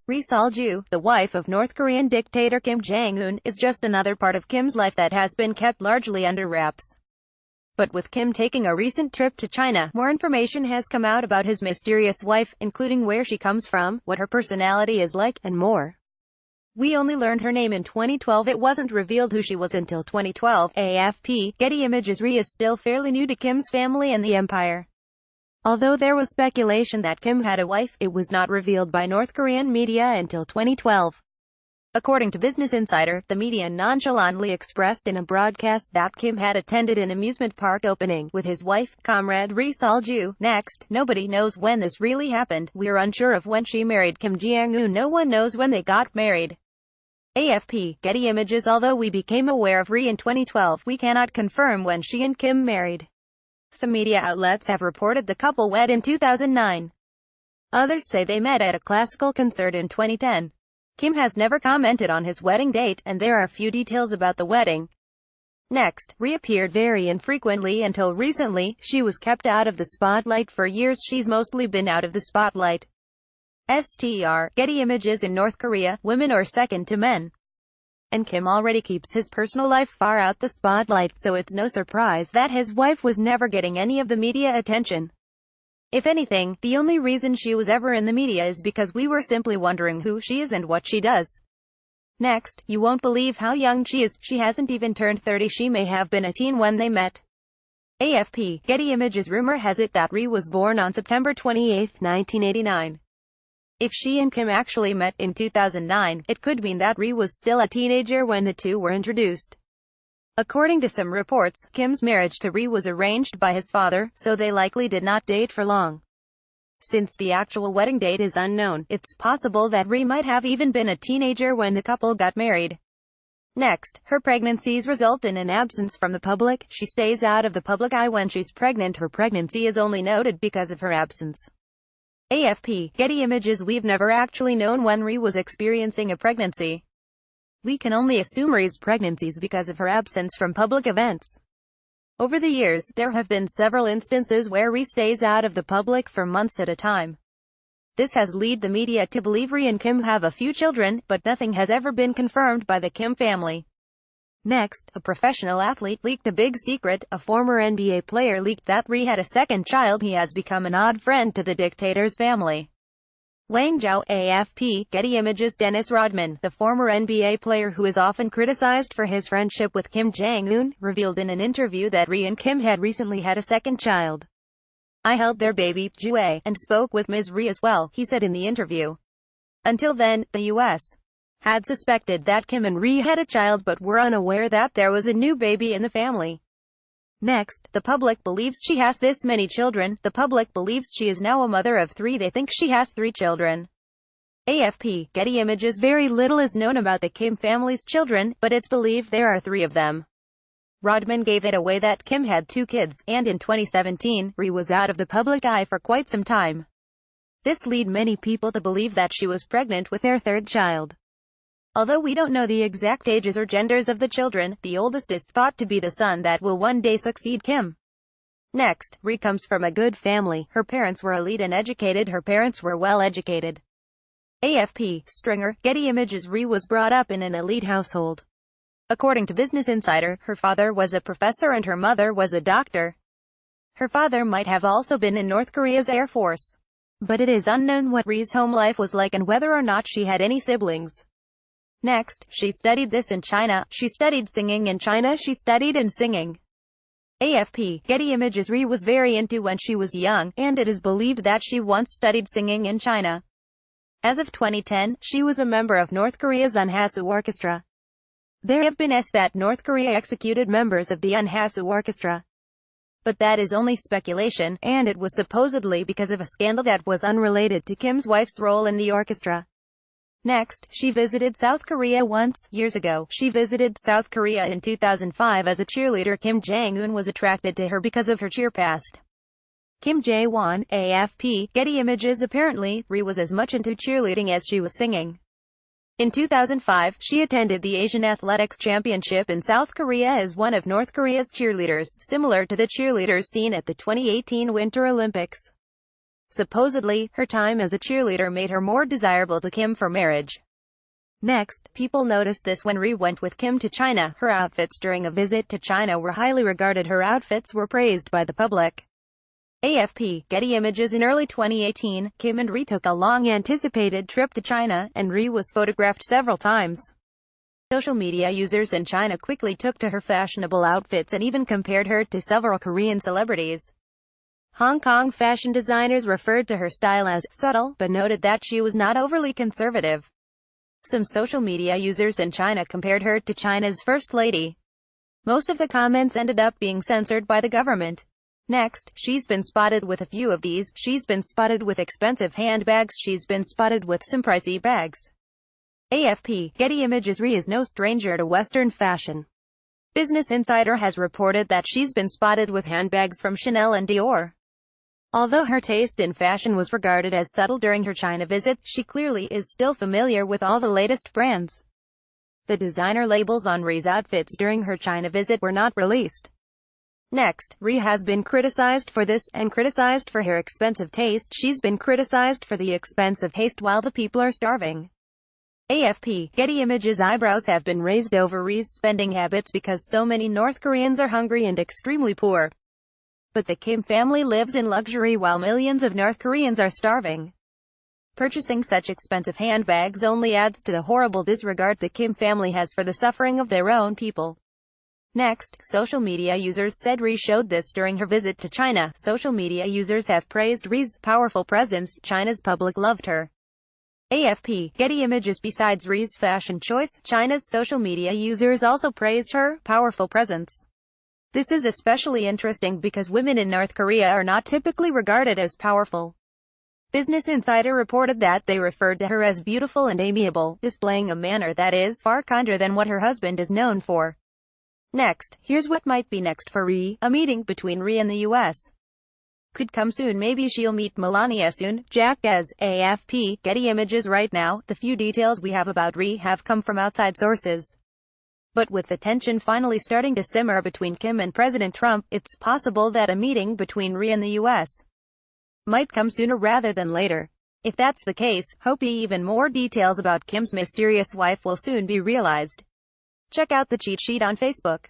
Ri Sol-Ju, the wife of North Korean dictator Kim Jong Un, is just another part of Kim's life that has been kept largely under wraps. But with Kim taking a recent trip to China, more information has come out about his mysterious wife, including where she comes from, what her personality is like, and more. We only learned her name in 2012. It wasn't revealed who she was until 2012. AFP, Getty Images Ri is still fairly new to Kim's family and the empire. Although there was speculation that Kim had a wife, it was not revealed by North Korean media until 2012. According to Business Insider, the media nonchalantly expressed in a broadcast that Kim had attended an amusement park opening with his wife, Comrade Ri Sol-Ju. Next, nobody knows when this really happened. We're unsure of when she married Kim Jong Un. No one knows when they got married. AFP, Getty Images. Although we became aware of Ri in 2012, we cannot confirm when she and Kim married. Some media outlets have reported the couple wed in 2009. Others say they met at a classical concert in 2010. Kim has never commented on his wedding date, and there are few details about the wedding. Next, Ri appeared very infrequently until recently. She was kept out of the spotlight for years. She's mostly been out of the spotlight. Getty Images. In North Korea, women are second to men. And Kim already keeps his personal life far out the spotlight, so it's no surprise that his wife was never getting any of the media attention. If anything, the only reason she was ever in the media is because we were simply wondering who she is and what she does. Next, you won't believe how young she is. She hasn't even turned 30. She may have been a teen when they met. AFP, Getty Images. Rumor has it that Ri was born on September 28, 1989. If she and Kim actually met in 2009, it could mean that Ri was still a teenager when the two were introduced. According to some reports, Kim's marriage to Ri was arranged by his father, so they likely did not date for long. Since the actual wedding date is unknown, it's possible that Ri might have even been a teenager when the couple got married. Next, her pregnancies result in an absence from the public. She stays out of the public eye when she's pregnant. Her pregnancy is only noted because of her absence. AFP, Getty Images. We've never actually known when Ri was experiencing a pregnancy. We can only assume Ri's pregnancies because of her absence from public events. Over the years, there have been several instances where Ri stays out of the public for months at a time. This has led the media to believe Ri and Kim have a few children, but nothing has ever been confirmed by the Kim family. Next, a professional athlete leaked a big secret. A former NBA player leaked that Ri had a second child. He has become an odd friend to the dictator's family. Wang Zhao. AFP, Getty Images. Dennis Rodman, the former NBA player who is often criticized for his friendship with Kim Jong Un, revealed in an interview that Ri and Kim had recently had a second child. I held their baby, Jue, and spoke with Ms. Ri as well, he said in the interview. Until then, the U.S. had suspected that Kim and Ri had a child but were unaware that there was a new baby in the family. Next, the public believes she has this many children. The public believes she is now a mother of 3. They think she has 3 children. AFP, Getty Images. Very little is known about the Kim family's children, but it's believed there are 3 of them. Rodman gave it away that Kim had 2 kids, and in 2017, Ri was out of the public eye for quite some time. This led many people to believe that she was pregnant with their 3rd child. Although we don't know the exact ages or genders of the children, the oldest is thought to be the son that will one day succeed Kim. Next, Ri comes from a good family. Her parents were elite and educated. Her parents were well educated. AFP, Stringer, Getty Images. Ri was brought up in an elite household. According to Business Insider, her father was a professor and her mother was a doctor. Her father might have also been in North Korea's Air Force. But it is unknown what Ri's home life was like and whether or not she had any siblings. Next, she studied this in China. She studied singing in China. She studied in singing. AFP, Getty Images. Ri was very into when she was young, and it is believed that she once studied singing in China. As of 2010, she was a member of North Korea's Unhasu Orchestra. There have been that North Korea executed members of the Unhasu Orchestra. But that is only speculation, and it was supposedly because of a scandal that was unrelated to Kim's wife's role in the orchestra. Next, she visited South Korea once. Years ago, she visited South Korea in 2005 as a cheerleader. Kim Jong Un was attracted to her because of her cheer past. Kim Jae-won. AFP, Getty Images. Apparently, Ri was as much into cheerleading as she was singing. In 2005, she attended the Asian Athletics Championship in South Korea as one of North Korea's cheerleaders, similar to the cheerleaders seen at the 2018 Winter Olympics. Supposedly, her time as a cheerleader made her more desirable to Kim for marriage. Next, people noticed this when Ri went with Kim to China. Her outfits during a visit to China were highly regarded. Her outfits were praised by the public. AFP, Getty Images. In early 2018, Kim and Ri took a long-anticipated trip to China, and Ri was photographed several times. Social media users in China quickly took to her fashionable outfits and even compared her to several Korean celebrities. Hong Kong fashion designers referred to her style as subtle, but noted that she was not overly conservative. Some social media users in China compared her to China's First Lady. Most of the comments ended up being censored by the government. Next, she's been spotted with a few of these. She's been spotted with expensive handbags. She's been spotted with some pricey bags. AFP, Getty Images Ri is no stranger to Western fashion. Business Insider has reported that she's been spotted with handbags from Chanel and Dior. Although her taste in fashion was regarded as subtle during her China visit, she clearly is still familiar with all the latest brands. The designer labels on Ri's outfits during her China visit were not released. Next, Ri has been criticized for this, and criticized for her expensive taste. She's been criticized for the expensive taste while the people are starving. AFP, Getty Images. Eyebrows have been raised over Ri's spending habits because so many North Koreans are hungry and extremely poor. But the Kim family lives in luxury while millions of North Koreans are starving. Purchasing such expensive handbags only adds to the horrible disregard the Kim family has for the suffering of their own people. Next, social media users said Ri showed this during her visit to China. Social media users have praised Ri's powerful presence. China's public loved her. AFP, Getty Images. Besides Ri's fashion choice, China's social media users also praised her powerful presence. This is especially interesting because women in North Korea are not typically regarded as powerful. Business Insider reported that they referred to her as beautiful and amiable, displaying a manner that is far kinder than what her husband is known for. Next, here's what might be next for Ri. A meeting between Ri and the U.S. could come soon. Maybe she'll meet Melania soon. Jack as AFP, Getty Images. Right now, the few details we have about Ri have come from outside sources. But with the tension finally starting to simmer between Kim and President Trump, it's possible that a meeting between Ri and the U.S. might come sooner rather than later. If that's the case, hope even more details about Kim's mysterious wife will soon be realized. Check out the cheat sheet on Facebook.